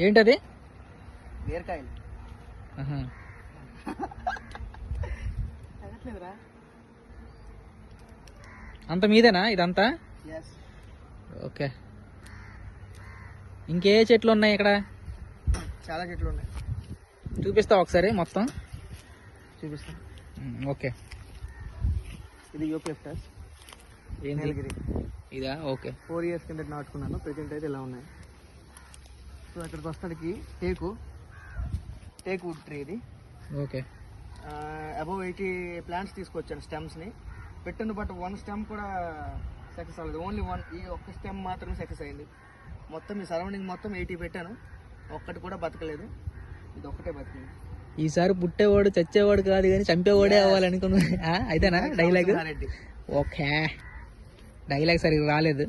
ఏంటది? బీరకాయలు. అంత మీదేనా ఇదంతా? ఓకే. ఇంకే చెట్లు ఉన్నాయి ఇక్కడ? చాలా చెట్లు ఉన్నాయి. చూపిస్తావు ఒకసారి మొత్తం? చూపిస్తాను. ఓకే. ఇది యూకేప్టస్ ఏంది? నీలగిరి. ఇదా? ఓకే. 4 years కింద నాటుకున్నాను. ప్రెజెంట్ అయితే ఇలా ఉన్నాయి. సో అక్కడికి వస్తానికి టేక్ వుడ్ ట్రీ ఇది. ఓకే. అబౌవ్ 80 ప్లాంట్స్ తీసుకొచ్చాను స్టెమ్స్ని పెట్టాను. బట్ 1 స్టెమ్ కూడా సక్సెస్ అవ్వలేదు. ఓన్లీ 1, ఈ ఒక్క స్టెమ్ మాత్రమే సక్సెస్ అయింది. మొత్తం ఈ సరౌండింగ్ మొత్తం 80 పెట్టాను, ఒక్కటి కూడా బతకలేదు. ఇది ఒక్కటే బతికింది. ఈసారి పుట్టేవాడు చచ్చేవాడు కాదు కానీ చంపేవాడే అవ్వాలనుకున్నా. అయితేనా డైలాగ్? ఓకే. డైలాగ్ సరిగ్గా రాలేదు.